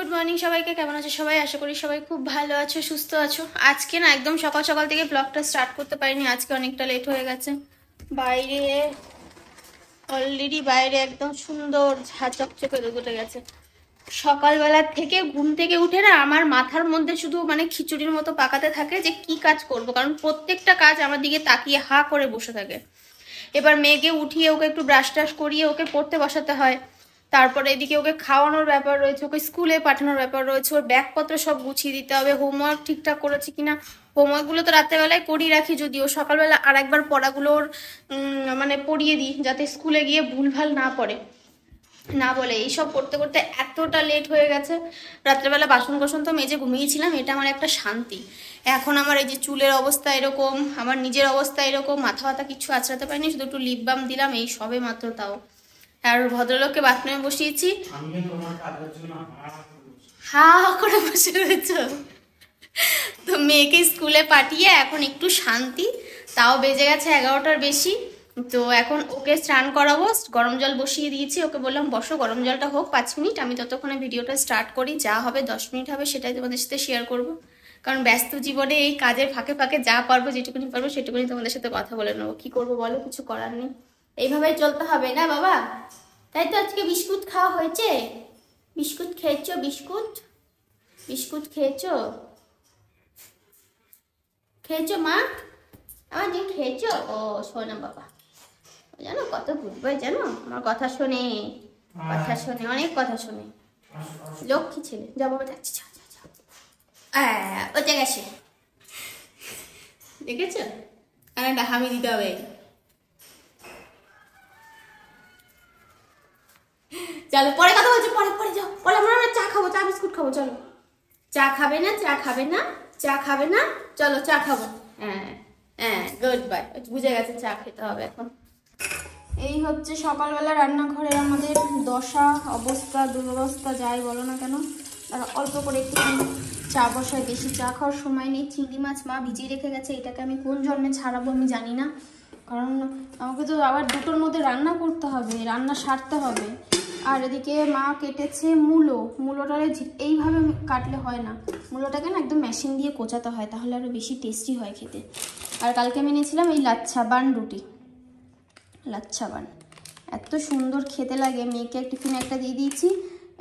Good morning সবাইকে। কেমন আছো সবাই? আশা করি সবাই খুব ভালো আছো, সুস্থ আছো। আজকে না একদম সকাল সকাল থেকে ব্লগটা স্টার্ট করতে পারিনি, আজকে অনেকটা লেট হয়ে গেছে। বাইরে অলরেডি বাইরে একদম সুন্দর ঝাঁচকচকে রোদ উঠে গেছে। সকালবেলা থেকে ঘুম থেকে উঠে না আমার মাথার মধ্যে শুধু মানে খিচুড়ির মতো পাকাতে থাকে যে কি কাজ করব, কারণ প্রত্যেকটা কাজ আমার দিকে তাকিয়ে হা করে বসে থাকে। এবার মেয়েকে উঠিয়ে ওকে একটু ব্রাশ টাশ করিয়ে ওকে পড়তে বসাতে হয়, তারপরে এদিকে ওকে খাওয়ানোর ব্যাপার রয়েছে, ওকে স্কুলে পাঠানোর ব্যাপার রয়েছে, ওর ব্যাগপত্র সব গুছিয়ে দিতে হবে, হোমওয়ার্ক ঠিকঠাক করেছে কিনা। হোমওয়ার্কগুলো তো রাত্রেবেলায় করিয়ে রাখি, যদিও সকালবেলা আর একবার পড়াগুলোর মানে পড়িয়ে দিই যাতে স্কুলে গিয়ে ভুলভাল না পড়ে, না বলে। এইসব করতে করতে এতটা লেট হয়ে গেছে। রাত্রেবেলা বাসন কোসন তো মেজে ঘুমিয়েছিলাম, এটা আমার একটা শান্তি। এখন আমার এই যে চুলের অবস্থা এরকম, আমার নিজের অবস্থা এরকম, মাথা ব্যথা কিছু আঁচড়াতে পারিনি, শুধু একটু লিপ বাম দিলাম, এই সবে মাত্র। তাও আর ভদ্রলোককে বাথরুমে বসিয়েছি, হা হা করে বসে রয়েছ। তো মেয়েকে স্কুলে পাঠিয়ে এখন একটু শান্তি, তাও বেজে গেছে 11টার বেশি। তো এখন ওকে স্নান করাবো, গরম জল বসিয়ে দিয়েছি, ওকে বললাম বসো, গরম জলটা হোক 5 মিনিট, আমি ততক্ষণে ভিডিওটা স্টার্ট করি। যা হবে 10 মিনিট হবে, সেটাই তোমাদের সাথে শেয়ার করব, কারণ ব্যস্ত জীবনে এই কাজের ফাঁকে ফাঁকে যা পারবো, যেটুকুনি পারবো সেটুকুনি তোমাদের সাথে কথা বলে নেবো। কি করবো বলো, কিছু করার নেই, এইভাবেই চলতে হবে না বাবা। তাই তো আজকে বিস্কুট খাওয়া হয়েছে। বিস্কুট খেয়েছো? বিস্কুট বিস্কুট খেয়েছো? খেয়েছো মা? আমার যে খেয়েছো? ও শোনো বাবা, জানো কত গুড বয়, জানো আমার কথা শোনে, কথা শোনে, অনেক কথা শোনে, লক্ষ্মী ছেলে। যা বাবা, যাচ্ছি, যা যা যা। ওতে গেছে, দেখেছো? আর একটা হামি দিতে হবে। চলো পরে কথা বলছি, পরে পরে যাও, পরে আমরা চা খাবো, চা বিস্কুট খাবো। চলো, চা খাবে না? চা খাবে না? চা খাবে না? চলো চা খাবো। হ্যাঁ হ্যাঁ, গুড বাই, বুঝে গেছে চা খেতে হবে এখন। এই হচ্ছে সকালবেলা রান্নাঘরের আমাদের দশা, অবস্থা, দুরবস্থা, যাই বলো না কেন। আর অল্প করে একটুখানি চা বসায়, বেশি চা খাওয়ার সময় নেই। চিংড়ি মাছ মা ভিজিয়ে রেখে গেছে, এটাকে আমি কোন জন্মে ছাড়াবো আমি জানি না, কারণ আমাকে তো আবার দুটোর মধ্যে রান্না করতে হবে, রান্না সারতে হবে। আর এদিকে মা কেটেছে মূলোটা এইভাবে কাটলে হয় না, মূলোটাকে না একদম মেশিন দিয়ে কোচাতে হয়, তাহলে আরও বেশি টেস্টি হয় খেতে। আর কালকে আমি নিয়েছিলাম এই লাচ্ছা বান রুটি, লাচ্ছা বান এত সুন্দর খেতে লাগে। মেয়েকে টিফিনে একটা দিয়ে দিয়েছি,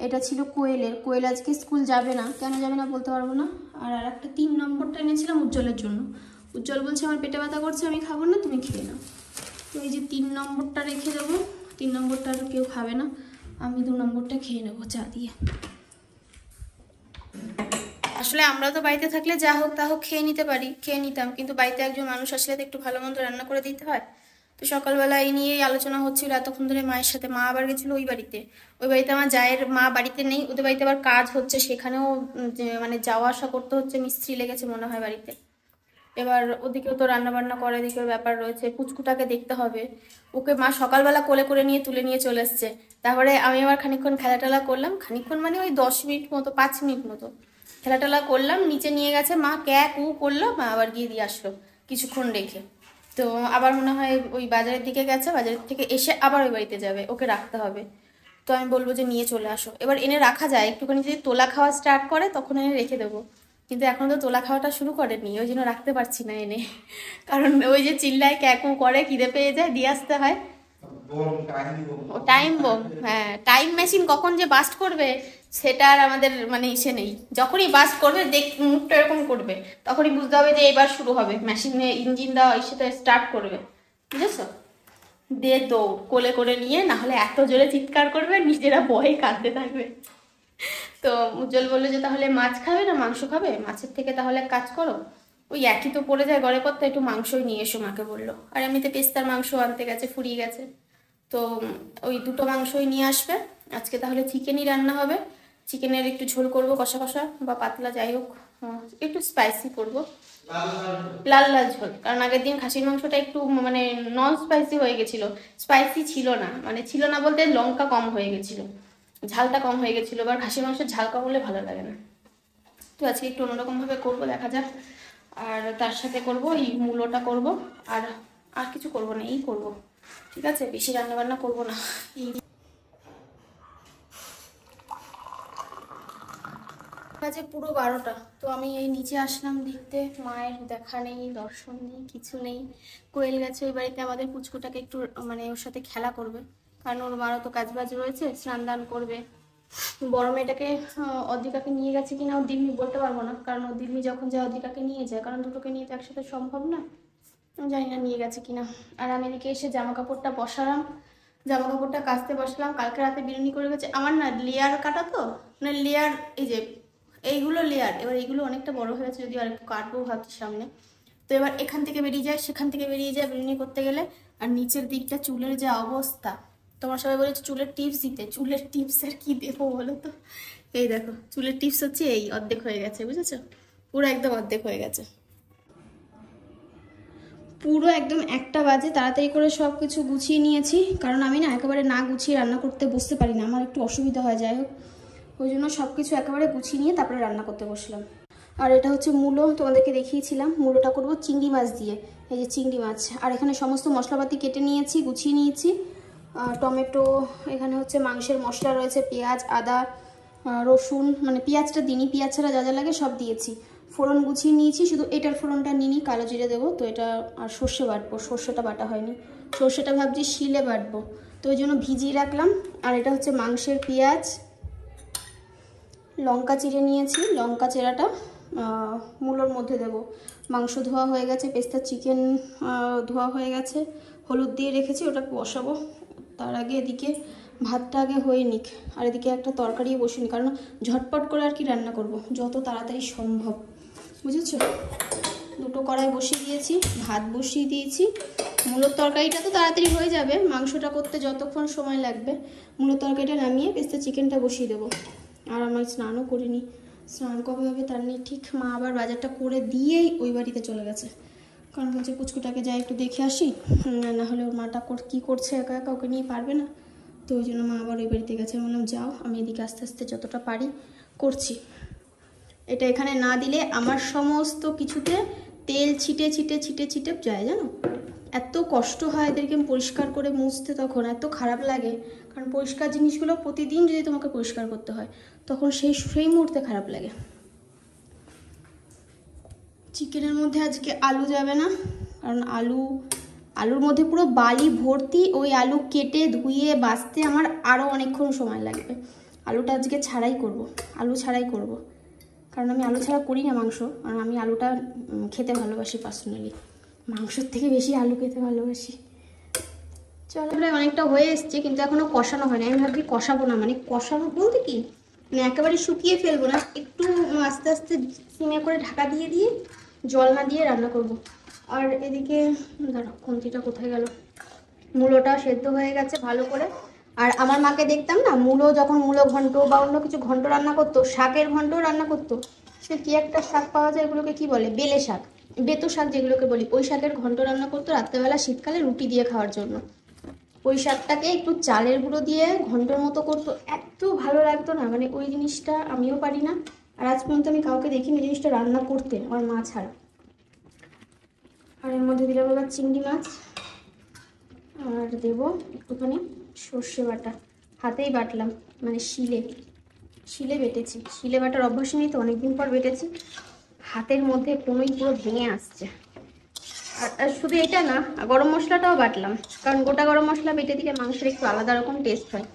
এটা ছিল কোয়েলের। কোয়েল আজকে স্কুল যাবে না, কেন যাবে না বলতে পারবো না। আর একটা 3 নম্বরটা এনেছিলাম উজ্জ্বলের জন্য। উজ্জ্বল বলছে আমার পেটে ব্যথা করছে, আমি খাবো না, তুমি খেয়ে নাও। তো এই যে 3 নম্বরটা রেখে দেবো, 3 নম্বরটা আর কেউ খাবে না, আমি 2 নম্বরটা খেয়ে নেবো চা দিয়ে। আসলে আমরা তো বাড়িতে থাকলে যা হোক তা হোক খেয়ে নিতে পারি, খেয়ে নিতাম, কিন্তু বাড়িতে একজন মানুষ আসলে তো একটু ভালো মন্দ রান্না করে দিতে হয়। তো সকালবেলা এই নিয়েই আলোচনা হচ্ছিল এতক্ষণ ধরে মায়ের সাথে। মা আবার গেছিলো ওই বাড়িতে, ওই বাড়িতে আমার জায়ের মা বাড়িতে নেই, ওদের বাড়িতে আবার কাজ হচ্ছে, সেখানেও মানে যাওয়া আসা করতে হচ্ছে, মিস্ত্রি লেগেছে মনে হয় বাড়িতে। এবার ওদিকেও তো রান্না বান্না করে, এদিকেও ব্যাপার রয়েছে, পুচকুটাকে দেখতে হবে। ওকে মা সকালবেলা কোলে করে নিয়ে তুলে নিয়ে চলে এসছে। তারপরে আমি আবার খানিকক্ষণ খেলাটেলা করলাম, খানিকক্ষণ মানে ওই 10 মিনিট মতো, 5 মিনিট মতো খেলাটেলা করলাম। নিচে নিয়ে গেছে মা, ক্যাক উ করলো, মা আবার গিয়ে দিয়ে আসলো কিছুক্ষণ রেখে। তো আবার মনে হয় ওই বাজারের দিকে গেছে, বাজারের থেকে এসে আবার ওই বাড়িতে যাবে, ওকে রাখতে হবে। তো আমি বলবো যে নিয়ে চলে আসো। এবার এনে রাখা যায়, একটুখানি যদি তোলা খাওয়া স্টার্ট করে তখন এনে রেখে দেবো, কিন্তু এখন তো তোলা খাওয়াটা শুরু করেনি, ওই জন্য রাখতে পারছি না এনে, কারণ ওই যে চিল্লায় ক্যাকু করে, খিদে পেয়ে যায়, দিয়ে আসতে হয়। ও টাইম বোম, হ্যাঁ, টাইম মেশিন কখন যে বাস্ট করবে সেটা আর আমাদের মানে ইসে নেই। যখনই বাস্ট করবে দেখ মুখটা এরকম করবে, তখনই বুঝতে হবে যে এবার শুরু হবে, মেশিনে ইঞ্জিন দেওয়া সেটা স্টার্ট করবে, বুঝেছো? দিয়ে দৌড় কোলে করে নিয়ে, না হলে এত জোরে চিৎকার করবে নিজেরা ভয়ে কাঁদতে থাকবে। তো উজ্জ্বল বললো যে তাহলে মাছ খাবে না মাংস খাবে, মাছের থেকে তাহলে কাজ করো, ওই একই তো পড়ে যায় ঘরে পর, তো একটু মাংসই নিয়ে এসো মাকে বললো। আর এমনিতে পেস্তার মাংস আনতে গেছে, ফুরিয়ে গেছে, তো ওই 2টো মাংসই নিয়ে আসবে। আজকে তাহলে চিকেনই রান্না হবে, চিকেনের একটু ঝোল করব, কষা কষা বা পাতলা যাই হোক, একটু স্পাইসি করবো, লাল লাল ঝোল। কারণ আগের দিন খাসির মাংসটা একটু মানে নন স্পাইসি হয়ে গেছিলো, স্পাইসি ছিল না, মানে ছিল না বলতে লঙ্কা কম হয়ে গেছিলো, ঝালটা কম হয়ে গেছিলো। এবার খাসির মাংসের ঝাল কম হলে ভালো লাগে না, তো আজকে একটু অন্যরকমভাবে করবো, দেখা যাক। আর তার সাথে করবো এই মূলোটা করবো, আর আর কিছু করবো না, এই করবো, ঠিক আছে? বেশি রান্না বান্না করবো না। বাজে পুরো 12টা। তো আমি এই নিচে আসলাম দেখতে, মায়ের দেখা নেই, দর্শন নেই, কিছু নেই। কোয়েল গেছে ওই বাড়িতে আমাদের পুচকুটাকে একটু মানে ওর সাথে খেলা করবে, কারণ ওর মারও তো কাজ বাজ রয়েছে, স্নান দান করবে। বড় মেয়েটাকে অদ্রিকাকে নিয়ে গেছে কিনা ওর দিদি বলতে পারবো না, কারণ ওর দিদি যখন যায় অদ্রিকাকে নিয়ে যায়, কারণ দুটোকে নিয়ে তো একসাথে সম্ভব না। জানি না নিয়ে গেছে কিনা। আর আমি এদিকে এসে জামা কাপড়টা বসালাম, জামা কাপড়টা কাচতে বসলাম। কালকে রাতে বিরিয়ানি করে গেছে আমার, না লেয়ার কাটা তো, মানে লেয়ার, এই যে এইগুলো লেয়ার, এবার এইগুলো অনেকটা বড় হয়ে গেছে, যদি আর একটু কাটবো ভাবছি সামনে। তো এবার এখান থেকে বেরিয়ে যায়, সেখান থেকে বেরিয়ে যায় বিরিয়ানি করতে গেলে। আর নিচের দিকটা চুলের যে অবস্থা, তোমার সবাই বলেছে চুলের টিপস দিতে, চুলের টিপস আর কি দেবো বলো তো। এই দেখো চুলের টিপস হচ্ছে এই অর্ধেক হয়ে গেছে, বুঝেছো, পুরো একদম অর্ধেক হয়ে গেছে, পুরো একদম 1টা বাজে। তাড়াতাড়ি করে সব কিছু গুছিয়ে নিয়েছি, কারণ আমি না একেবারে না গুছিয়ে রান্না করতে বসতে পারি না, আমার একটু অসুবিধা হয়। যাই হোক, ওই জন্য সব কিছু একেবারে গুছিয়ে নিয়ে তারপরে রান্না করতে বসলাম। আর এটা হচ্ছে মূলো, তোমাদেরকে দেখিয়েছিলাম। মূলোটা করবো চিংড়ি মাছ দিয়ে, এই যে চিংড়ি মাছ। আর এখানে সমস্ত মশলাপাতি কেটে নিয়েছি, গুছিয়ে নিয়েছি। টমেটো, এখানে হচ্ছে মাংসের মশলা রয়েছে, পেঁয়াজ, আদা, রসুন, মানে পেঁয়াজটা দিইনি, পেঁয়াজ ছাড়া যা যা লাগে সব দিয়েছি। ফোড়ন গুছিয়ে নিয়েছি, শুধু এটার ফোড়নটা নিইনি, কালো জিরে দেবো তো এটা। আর সর্ষে বাটবো, সর্ষেটা বাটা হয়নি, সর্ষেটা ভাবছি শিলে বাটবো, তো ওই জন্য ভিজিয়ে রাখলাম। আর এটা হচ্ছে মাংসের পেঁয়াজ, লঙ্কা চিড়ে নিয়েছি, লঙ্কা চেরাটা মূলোর মধ্যে দেবো। মাংস ধোয়া হয়ে গেছে, পেস্তা চিকেন ধোয়া হয়ে গেছে, হলুদ দিয়ে রেখেছি, ওটা বসাবো। তার আগে এদিকে ভাতটা আগে হয়ে নিক, আর এদিকে একটা তরকারি বসিনি, কারণ ঝটপট করে আর কি রান্না করব, যত তাড়াতাড়ি সম্ভব, বুঝেছো। দুটো কড়াই বসিয়ে দিয়েছি, ভাত বসিয়ে দিয়েছি। মূলোর তরকারিটা তো তাড়াতাড়ি হয়ে যাবে, মাংসটা করতে যতক্ষণ সময় লাগবে। মূলোর তরকারিটা নামিয়ে পেস্তা চিকেনটা বসিয়ে দেবো। আর আমার স্নানও করিনি, স্নান কবে হবে তার নেই ঠিক। মা আবার বাজারটা করে দিয়েই ওই বাড়িতে চলে গেছে, কারণ বলছে পুচকুটাকে যাই একটু দেখে আসি, না হলে ওর মাটা কী করছে একা একা, ওকে নিয়ে পারবে না। তো ওই জন্য মা আবার ওই বাড়িতে গেছে। বললাম যাও, আমি এদিকে আস্তে আস্তে যতটা পারি করছি। এটা এখানে না দিলে আমার সমস্ত কিছুতে তেল ছিটে ছিটে ছিটে ছিটে যায়, জানো। এত কষ্ট হয় এদেরকে পরিষ্কার করে মুছতে, তখন এত খারাপ লাগে, কারণ পরিষ্কার জিনিসগুলো প্রতিদিন যদি তোমাকে পরিষ্কার করতে হয়, তখন সেই মুহূর্তে খারাপ লাগে। চিকেনের মধ্যে আজকে আলু যাবে না, কারণ আলুর মধ্যে পুরো বালি ভর্তি, ওই আলু কেটে ধুয়ে বাছতে আমার আরও অনেকক্ষণ সময় লাগবে। আলুটা আজকে ছাড়াই করব, আলু ছাড়াই করব, কারণ আমি আলু ছাড়া করি না মাংস, কারণ আমি আলুটা খেতে ভালোবাসি পার্সোনালি, মাংসের থেকে বেশি আলু খেতে ভালোবাসি। চলো, প্রায় অনেকটা হয়ে এসছে, কিন্তু এখনও কষানো হয়নি। আমি ভাবছি কষাবো না, মানে কষাবো বলতে কি, মানে একেবারে শুকিয়ে ফেলবো না, একটু আস্তে আস্তে সিমে করে ঢাকা দিয়ে দিয়ে জল না দিয়ে রান্না করব। আর এদিকে দাঁড়া, খুন্তিটা কোথায় গেল, মূলোটা সেদ্ধ হয়ে গেছে ভালো করে। আর আমার মাকে দেখতাম না, যখন মূলো ঘন্ট বা অন্য কিছু ঘন্ট রান্না করতো, শাকের ঘন্ট রান্না করতো, সে কি একটা শাক পাওয়া যায়, এগুলোকে কি বলে, বেলে শাক, বেতো শাক যেগুলোকে বলি, ওই শাকের ঘন্ট রান্না করতো রাত্রেবেলা শীতকালে রুটি দিয়ে খাওয়ার জন্য। ওই শাকটাকে একটু চালের গুঁড়ো দিয়ে ঘন্টর মতো করতো, এত ভালো লাগতো না, মানে ওই জিনিসটা আমিও পারি না, আর আজ পর্যন্ত আমি কাউকে দেখিনি জিনিসটা রান্না করতে, আমার মা ছাড়া। আর এর মধ্যে দিলাম এবার চিংড়ি মাছ, আর দেবো একটুখানি সর্ষে বাটা, হাতেই বাটলাম, মানে শিলে বেটেছি, শিলে বাটার অভ্যাস নেই তো, অনেকদিন পর বেটেছি, হাতের মধ্যে কোনোই পুরো ভেঙে আসছে। আর শুধু এটা না, গরম মশলাটাও বাটলাম, কারণ গোটা গরম মশলা বেটে দিলে মাংসের একটু আলাদা রকম টেস্ট হয়।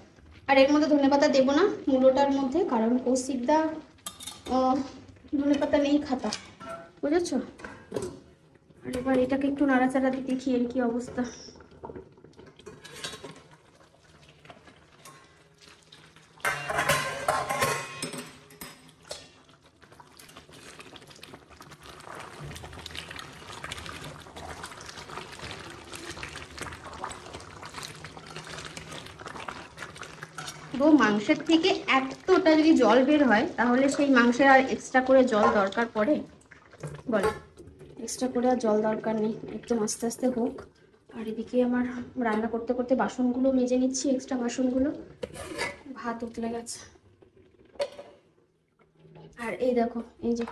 আর এর মধ্যে ধনেপাতা দেবো না মূলোটার মধ্যে, কারণ কৌশিকদা ধনেপাতা নেই খাতা, বুঝেছো। আর এবার এটাকে একটু নাড়াচাড়া দিয়ে দেখি এর কি অবস্থা। মাংসের থেকে এতটা যদি জল বের হয়, তাহলে সেই মাংসের আর এক্সট্রা করে জল দরকার পড়ে বলো, এক্সট্রা করে আর জল দরকার নেই, একদম আস্তে আস্তে হোক। আর এদিকে আমার রান্না করতে করতে বাসনগুলো মেজে নিচ্ছি, এক্সট্রা বাসনগুলো, ভাত উতলে গেছে। আর এই দেখো, এই যে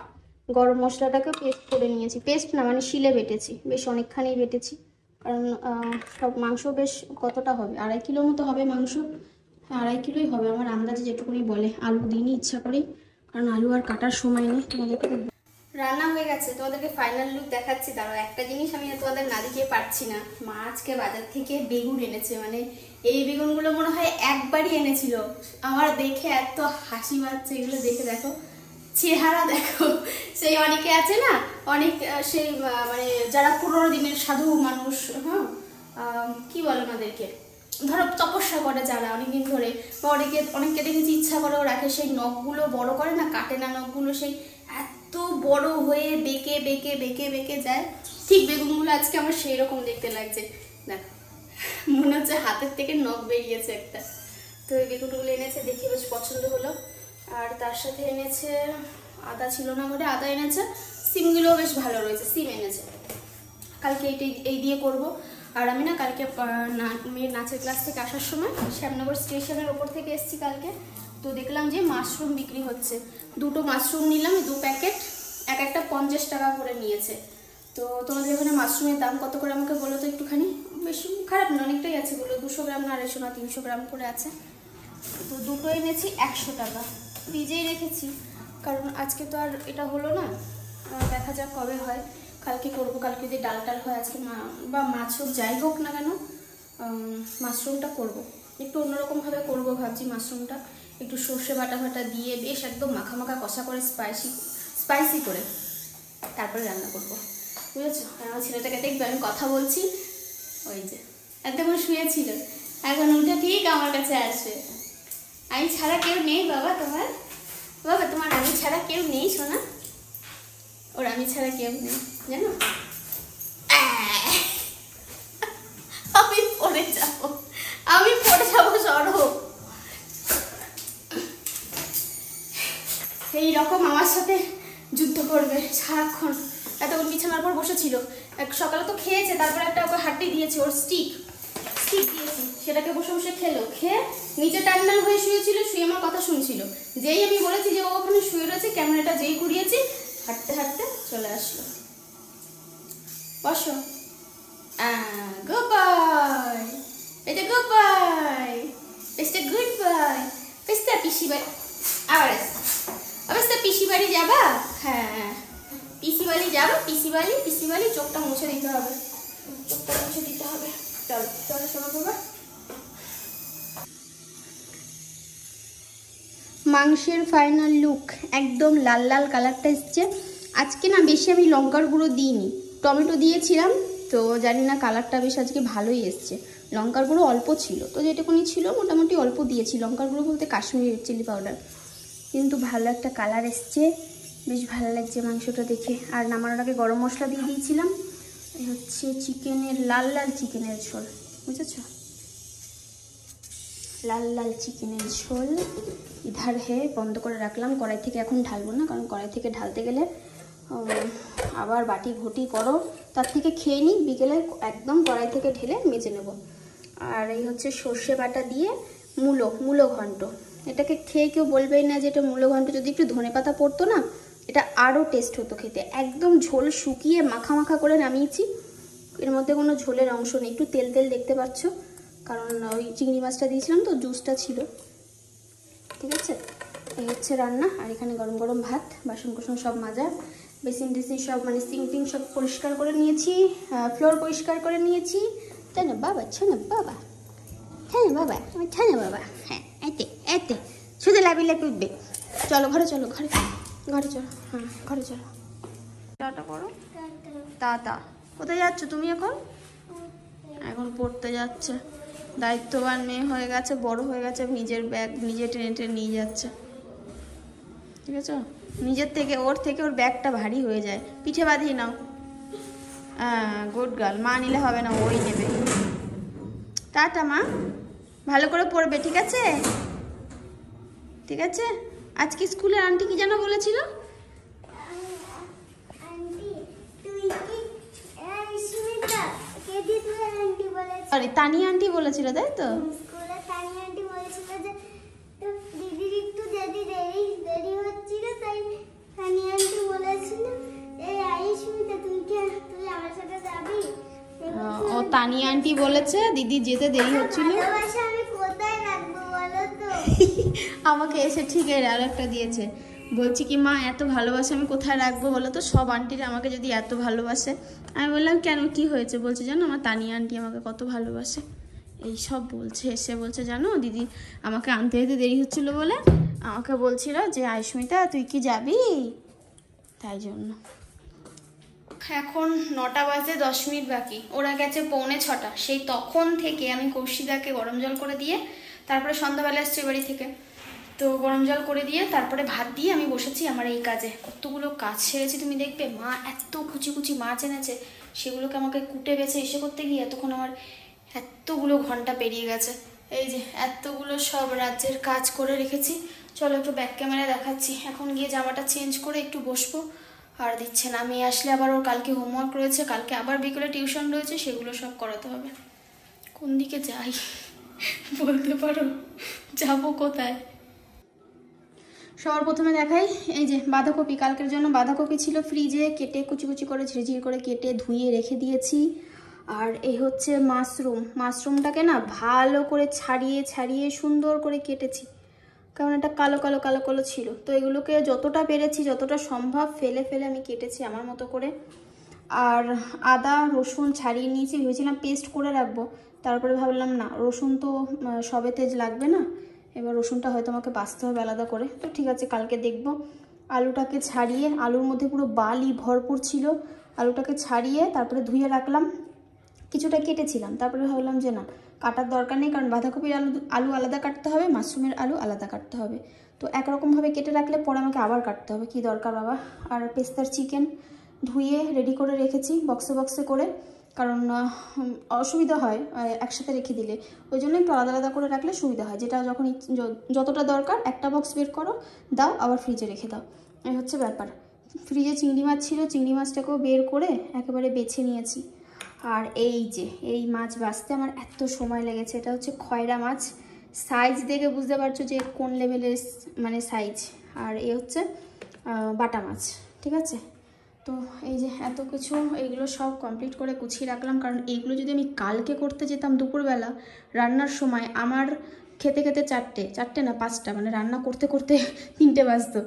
গরম মশলাটাকে পেস্ট করে নিয়েছি, পেস্ট না মানে শিলে বেটেছি, বেশ অনেকখানি বেটেছি, কারণ সব মাংস বেশ কতটা হবে, 2.5 কিলোর মতো হবে মাংস, 2.5 কিলোই হবে আমার আন্দাজে যেটুকুনি বলে, আলু দিইনি ইচ্ছা করেই, কারণ আলু আর কাটার সময় নেই। তোমাদেরকে রান্না হয়ে গেছে, তোমাদেরকে ফাইনাল লুক দেখাচ্ছি। দাঁড়াও, একটা জিনিস আমি তোমাদের না দেখিয়ে পারছি না। মা আজকে বাজার থেকে বেগুন এনেছে, মানে এই বেগুনগুলো মনে হয় একবারই এনেছিল। আমার দেখে এত হাসি পাচ্ছে, এগুলো দেখে দেখো চেহারা দেখো। সেই অনেকে আছে না, অনেক সেই মানে যারা 15 দিনের সাধু মানুষ, হ্যাঁ কি বলে ওনাদেরকে, ধরো তপস্যা করে যারা অনেকদিন ধরে, বা অনেককে দেখেছি ইচ্ছা করেও রাখে, সেই নখগুলো বড় করে না, কাটে না নখগুলো, সেই এত বড় হয়ে বেঁকে বেঁকে বেঁকে বেঁকে যায়। ঠিক বেগুনগুলো আজকে আমার সেই রকম দেখতে লাগছে, দেখো মনে হচ্ছে হাতের থেকে নখ বেরিয়েছে একটা। তো এই বেগুনগুলো এনেছে, দেখে বেশ পছন্দ হলো। আর তার সাথে এনেছে আদা, ছিল না ঘরে, আদা এনেছে। সিমগুলোও বেশ ভালো রয়েছে, সিম এনেছে। কালকে এই দিয়ে করব। আর আমি না কালকে মেয়ের নাচের ক্লাস থেকে আসার সময় শ্যামনগর স্টেশনের ওপর থেকে এসেছি কালকে, তো দেখলাম যে মাশরুম বিক্রি হচ্ছে। 2টো মাশরুম নিলাম, 2 প্যাকেট, এক একটা 50 টাকা করে নিয়েছে। তো তোমাদের এখানে মাশরুমের দাম কত করে আমাকে বলো তো একটুখানি। বেশি খারাপ না, অনেকটাই আছে, বলো 200 গ্রাম না 250 না 300 গ্রাম করে আছে। তো 2টো এনেছি 100 টাকা, ফ্রিজেই রেখেছি, কারণ আজকে তো আর এটা হলো না, দেখা যাক কবে হয়। কালকে করবো, কালকে যদি ডাল টাল হয় আজকে বা মাছ হোক, যাই হোক না কেন মাশরুমটা করব। একটু অন্যরকমভাবে করবো ভাবছি মাশরুমটা, একটু সর্ষে বাটা ফাটা দিয়ে বেশ একদম মাখা মাখা কষা করে স্পাইসি করে তারপরে রান্না করবো, বুঝেছো। আমার ছেলেটাকে দেখবে আমি কথা বলছি, ওই যে একদম শুয়েছিল, এখন উঠে ঠিক আমার কাছে আসবে। আমি ছাড়া কেউ নেই বাবা তোমার, বাবা তোমার আমি ছাড়া কেউ নেই সোনা, ওর আমি ছাড়া কেউ নেই জানো। আমি পড়ে যাবো সরো। এইরকম আমার সাথে যুদ্ধ করবে সারাক্ষণ। এতক্ষণ বিছানার পর বসেছিল, সকালে তো খেয়েছে, তারপর একটা ওকে হাড্ডি দিয়েছে, ওর স্টিক দিয়েছি, সেটাকে বসে বসে খেলো, খেয়ে নিচে টান্নাল হয়ে শুয়েছিল, শুয়ে আমার কথা শুনছিল। যেই আমি বলেছি যে ও ওখানে শুয়ে রয়েছে, ক্যামেরাটা যেই ঘুরিয়েছি, হাঁটতে হাঁটতে চলে আসলো। বসো, গুড বাই, এটা গুড বাই, এটা গুড বাই। পেস্তা পিসি বাড়ি আবার অবস্থা, পিসি বাড়ি যাবা? হ্যাঁ পিসি বাড়ি যাবো, পিসি বাড়ি চোখটা মুছে দিতে হবে, চোখটা মুছে দিতে হবে। চলো চলো শোনো বাবা। মাংসের ফাইনাল লুক, একদম লাল লাল কালারটা এসছে। আজকে না বেশি আমি লঙ্কার গুঁড়ো দিইনি, টমেটো দিয়েছিলাম, তো জানি না কালারটা বেশ আজকে ভালোই এসছে। লঙ্কার গুঁড়ো অল্প ছিল, তো যেটুকুনি ছিল মোটামুটি অল্প দিয়েছি। লঙ্কার গুঁড়ো বলতে কাশ্মীরি চিলি পাউডার, কিন্তু ভালো একটা কালার এসছে, বেশ ভালো লাগছে মাংসটা দেখে। আর নামানোর আগে গরম মশলা দিয়ে দিয়েছিলাম। এই হচ্ছে চিকেনের লাল লাল চিকেনের ঝোল, বুঝেছো, লাল লাল চিকেনের ঝোল। ইধার হে বন্ধ করে রাখলাম, কড়াই থেকে এখন ঢালবো না, কারণ কড়াই থেকে ঢালতে গেলে আবার বাটি ঘটি করো, তার থেকে খেয়ে নিই, বিকেলে একদম কড়াই থেকে ঢেলে মেজে নেব। আর এই হচ্ছে সর্ষে বাটা দিয়ে মূলো ঘন্ট। এটাকে খেয়ে কেউ বলবেই না যে এটা মূলো ঘন্ট, যদি একটু ধনেপাতা পড়তো না এটা আরও টেস্ট হতো খেতে। একদম ঝোল শুকিয়ে মাখা মাখা করে নামিয়েছি, এর মধ্যে কোনো ঝোলের অংশ নেই, একটু তেল তেল দেখতে পাচ্ছ, কারণ ওই চিংড়ি মাছটা দিয়েছিলাম তো, জুসটা ছিল। ঠিক আছে, এই হচ্ছে রান্না। আর এখানে গরম গরম ভাত, বাসন কোসন সব মাজা, বেসিন টেসিন সব মানে সিঙ্ক টিং সব পরিষ্কার করে নিয়েছি, ফ্লোর পরিষ্কার করে নিয়েছি, তাই না বাবা? ছোনা বাবা, হ্যাঁ বাবা, আমি ছানা বাবা, হ্যাঁ এতে এতে শুধু লাভি লাভি উঠবে। চলো ঘরে চলো, ঘরে চলো, হ্যাঁ ঘরে চলো, টাটা করো, টাটা। কোথায় যাচ্ছ তুমি এখন? এখন পড়তে যাচ্ছে, দায়িত্ববান মেয়ে হয়ে গেছে, বড় হয়ে গেছে, নিজের ব্যাগ নিজে টেনে টেনে নিয়ে যাচ্ছে, ঠিক আছে। নিজের থেকে ওর ব্যাগটা ভারী হয়ে যায়, পিঠে বাঁধিয়ে নাও। হ্যাঁ গুড গার্ল, মা নিলে হবে না, ওই নেবে। টাটা মা, ভালো করে পড়বে, ঠিক আছে? ঠিক আছে। আজকে স্কুলের আন্টি কি যেন বলেছিল? আরে তানিয়া আন্টি বলেছিল, তাই তো? স্কুলে তানিয়া আন্টি বলেছিল যে দিদির একটু দেরি হচ্ছিল, তাই তানিয়া আন্টি বলেছিল এই আইসমিতা তুই আমার সাথে যাবি। ও তানিয়া আন্টি বলেছে দিদি যেতে দেরি হচ্ছিল। ভালোবাসা আমি কোথায় রাখবো বলো তো? আমাকে এসে ঠিক আরো একটা দিয়েছে, বলছি কি মা এত ভালোবাসা আমি কোথায় রাখবো বলো তো, সব আন্টিরা আমাকে যদি এত ভালোবাসে। আমি বললাম কেন, কি হয়েছে? বলছে জানো আমার তানিয়া আন্টি আমাকে কত ভালোবাসে। এই সব বলছে, এসে বলছে জানো দিদি আমাকে আনতে যেতে দেরি হচ্ছিলো বলে আমাকে বলছিল যে আয়ুষ্মিতা তুই কি যাবি, তাই জন্য। এখন 9টা বাজে 10 মিনিট বাকি, ওরা গেছে 5:45। সেই তখন থেকে আমি কৌশিদাকে গরম জল করে দিয়ে তারপরে সন্ধ্যাবেলা এসছি বাড়ি থেকে, তো গরম জল করে দিয়ে তারপরে ভাত দিয়ে আমি বসেছি আমার এই কাজে। কতগুলো কাজ সেরেছি তুমি দেখবে, মা এত কুচি কুচি মাছ এনেছে, সেগুলোকে আমাকে কুটে বেছে এসে করতে গিয়ে এতক্ষণ আমার এতগুলো ঘন্টা পেরিয়ে গেছে। এই যে এতগুলো সব রাজ্যের কাজ করে রেখেছি। চলো একটু ব্যাক ক্যামেরায় দেখাচ্ছি। এখন গিয়ে জামাটা চেঞ্জ করে একটু বসবো। আর দিচ্ছে না, মেয়ে আসলে আবার ওর কালকে হোমওয়ার্ক রয়েছে, কালকে আবার বিকেলে টিউশন রয়েছে, সেগুলো সব করাতে হবে। কোন দিকে যাই বলতে পারো, যাবো কোথায়? সবার প্রথমে দেখাই এই যে বাঁধাকপি, কালকের জন্য বাঁধাকপি ছিল ফ্রিজে, কেটে কুচি কুচি করে ঝিরিঝিরি করে কেটে ধুয়ে রেখে দিয়েছি। আর এই হচ্ছে মাশরুমটাকে না ভালো করে ছাড়িয়ে ছাড়িয়ে সুন্দর করে কেটেছি, কারণ এটা কালো কালো কালো কালো ছিল। তো এগুলোকে যতটা পেরেছি যতটা সম্ভব ফেলে ফেলে আমি কেটেছি আমার মতো করে। আর আদা রসুন ছাড়িয়ে নিয়েছি, ভেবেছিলাম পেস্ট করে রাখবো, তারপরে ভাবলাম না রসুন তো সবে তেজ লাগবে না, এবার রসুনটা হয়তো আমাকে বাছতে হবে আলাদা করে, তো ঠিক আছে কালকে দেখব। আলুটাকে ছাড়িয়ে, আলুর মধ্যে পুরো বালি ভরপুর ছিল, আলুটাকে ছাড়িয়ে তারপরে ধুয়ে রাখলাম, কিছুটা কেটেছিলাম, তারপরে ভাবলাম যে না কাটার দরকার নেই, কারণ বাঁধাকপির আলু আলাদা কাটতে হবে, মাশরুমের আলু আলাদা কাটতে হবে, তো একরকমভাবে কেটে রাখলে পরে আমাকে আবার কাটতে হবে, কি দরকার বাবা। আর পেস্তার চিকেন ধুয়ে রেডি করে রেখেছি বক্সে বক্সে করে, কারণ অসুবিধা হয় একসাথে রেখে দিলে, ওই জন্য একটু আলাদা আলাদা করে রাখলে সুবিধা হয়, যেটা যখন যতটা দরকার একটা বক্স বের করো, দাও, আবার ফ্রিজে রেখে দাও, এই হচ্ছে ব্যাপার। ফ্রিজে চিংড়ি মাছ ছিল, চিংড়ি মাছটাকেও বের করে একেবারে বেছে নিয়েছি। আর এই যে এই মাছ বাছতে আমার এত সময় লেগেছে, এটা হচ্ছে খয়রা মাছ, সাইজ দেখে বুঝতে পারছো যে কোন লেভেলের মানে সাইজ। আর এই হচ্ছে বাটা মাছ, ঠিক আছে। তো এই যে এত কিছু, এইগুলো সব কমপ্লিট করে গুছিয়ে রাখলাম, কারণ এইগুলো যদি আমি কালকে করতে যেতাম দুপুরবেলা রান্নার সময়, আমার খেতে খেতে চারটে না 5টা, মানে রান্না করতে করতে 3টে বাজতো,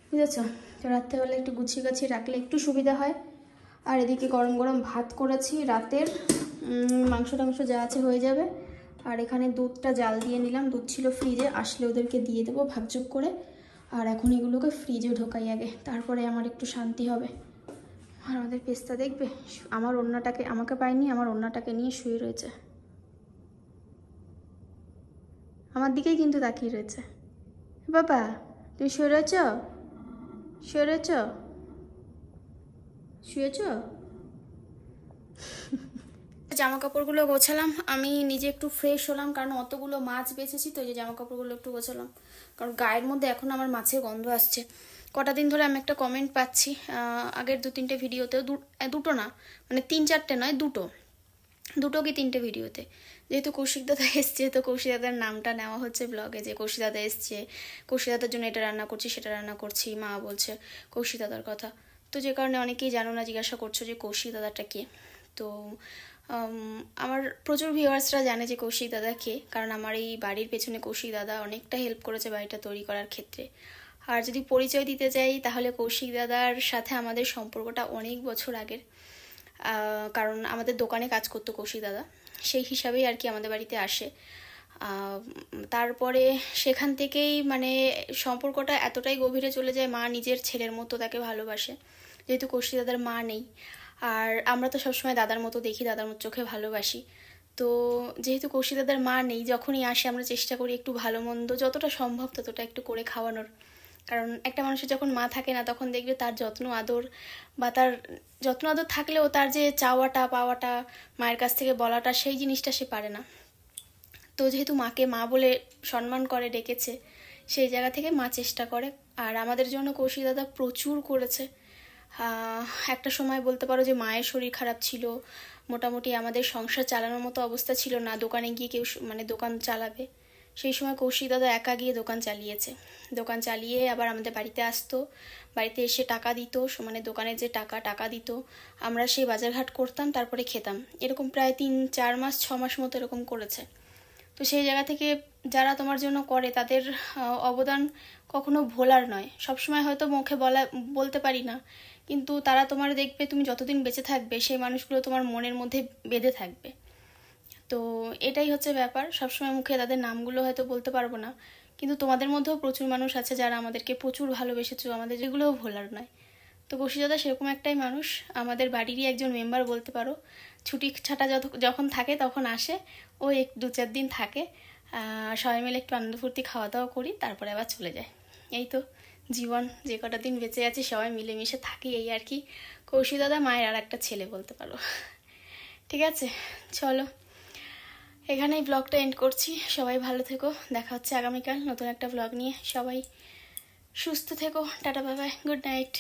বুঝেছো। তো রাত্রেবেলা একটু গুছিয়ে গাছিয়ে রাখলে একটু সুবিধা হয়। আর এদিকে গরম গরম ভাত করেছি, রাতের মাংস টাংস যা আছে হয়ে যাবে। আর এখানে দুধটা জাল দিয়ে নিলাম, দুধ ছিল ফ্রিজে, আসলে ওদেরকে দিয়ে দেবো ভাগযোগ করে। আর এখন এগুলোকে ফ্রিজে ঢোকাই আগে, তারপরে আমার একটু শান্তি হবে। আর আমাদের পেস্তা দেখবে আমার ওড়নাটাকে, আমাকে পায়নি, আমার ওড়নাটাকে নিয়ে শুয়ে রয়েছে, আমার দিকেই কিন্তু তাকিয়ে রয়েছে। বাবা তুমি শুয়ে রয়েছ, শুয়ে রয়েছ, শুয়েছ? জামা কাপড়গুলো গোছালাম, আমি নিজে একটু ফ্রেশ হলাম, কারণ অতগুলো মাছ বেছেছি, তো এই যে জামা কাপড়গুলো একটু গোছালাম, কারণ গায়ের মধ্যে এখন আমার মাছের গন্ধ আসছে। কটা দিন ধরে আমি একটা কমেন্ট পাচ্ছি, আগের 2-3টে ভিডিওতেও, দুটো না মানে 3-4টে নয়, দুটো কি 3টে ভিডিওতে, যেহেতু কৌশিক দাদা এসছে, তো কৌশিক দাদার নামটা নেওয়া হচ্ছে ব্লগে, যে কৌশিক দাদা এসছে, কৌশিক দাদার জন্য এটা রান্না করছি সেটা রান্না করছি, মা বলছে কৌশিক দাদার কথা, তো যে কারণে অনেকেই জানো না, জিজ্ঞাসা করছো যে কৌশিক দাদাটা কে। তো আমার প্রচুর ভিউয়ার্সরা জানে যে কৌশিক দাদা কে, কারণ আমার এই বাড়ির পেছনে কৌশিক দাদা অনেকটা হেল্প করেছে বাড়িটা তৈরি করার ক্ষেত্রে। আর যদি পরিচয় দিতে যাই তাহলে কৌশিক দাদার সাথে আমাদের সম্পর্কটা অনেক বছর আগের, কারণ আমাদের দোকানে কাজ করতো কৌশিক দাদা, সেই হিসাবেই আর কি আমাদের বাড়িতে আসে। তারপরে সেখান থেকেই মানে সম্পর্কটা এতটাই গভীরে চলে যায়, মা নিজের ছেলের মতো তাকে ভালোবাসে, যেহেতু কৌশিক দাদার মা নেই। আর আমরা তো সবসময় দাদার মতো দেখি, দাদার মতো চোখে ভালোবাসি, তো যেহেতু কৌশিক দাদার মা নেই, যখনই আসে আমরা চেষ্টা করি একটু ভালো মন্দ যতটা সম্ভব ততটা একটু করে খাওয়ানোর, কারণ একটা মানুষের যখন মা থাকে না তখন দেখবে তার যত্ন আদর, বা তার যত্ন আদর থাকলেও তার যে চাওয়াটা পাওয়াটা মায়ের কাছ থেকে বলাটা, সেই জিনিসটা সে পারে না। তো যেহেতু মাকে মা বলে সম্মান করে ডেকেছে, সেই জায়গা থেকে মা চেষ্টা করে। আর আমাদের জন্য কৌশিক দাদা প্রচুর করেছে। একটা সময় বলতে পারো যে মায়ের শরীর খারাপ ছিল, মোটামুটি আমাদের সংসার চালানোর মতো অবস্থা ছিল না, দোকানে গিয়ে কেউ মানে দোকান চালাবে, সেই সময় কৌশিক দাদা একা গিয়ে দোকান চালিয়েছে, দোকান চালিয়ে আবার আমাদের বাড়িতে আসতো, বাড়িতে এসে টাকা দিত, মানে দোকানের যে টাকা দিত, আমরা সেই বাজারঘাট করতাম, তারপরে খেতাম, এরকম প্রায় 3-4 মাস 6 মাস মতো এরকম করেছে। তো সেই জায়গা থেকে যারা তোমার জন্য করে তাদের অবদান কখনো ভোলার নয়। সবসময় হয়তো মুখে বলতে পারি না, কিন্তু তারা তোমার দেখবে তুমি যতদিন বেঁচে থাকবে সেই মানুষগুলো তোমার মনের মধ্যে বেঁধে থাকবে। তো এটাই হচ্ছে ব্যাপার। সবসময় মুখে তাদের নামগুলো হয়তো বলতে পারবো না, কিন্তু তোমাদের মধ্যেও প্রচুর মানুষ আছে যারা আমাদেরকে প্রচুর ভালোবেসেছো, আমাদের যেগুলোও ভোলার নয়। তো কৌশিক সেরকম একটাই মানুষ, আমাদের বাড়িরই একজন মেম্বার বলতে পারো। ছুটি ছাটা যখন থাকে তখন আসে, ও 2-4 দিন থাকে, সবাই মিলে একটু আনন্দ ফুর্তি খাওয়া দাওয়া করি, তারপরে আবার চলে যায়। এই তো জীবন, যে কটা দিন বেঁচে আছি সবাই মিলেমিশে থাকি, এই আর কি। কৌশিক দাদা মায়ের আর একটা ছেলে বলতে পারো। ঠিক আছে, চলো এখানেই ব্লগটা এন্ড করছি। সবাই ভালো থেকো, দেখা হচ্ছে আগামীকাল নতুন একটা ব্লগ নিয়ে। সবাই সুস্থ থেকো, tata bye bye, good night.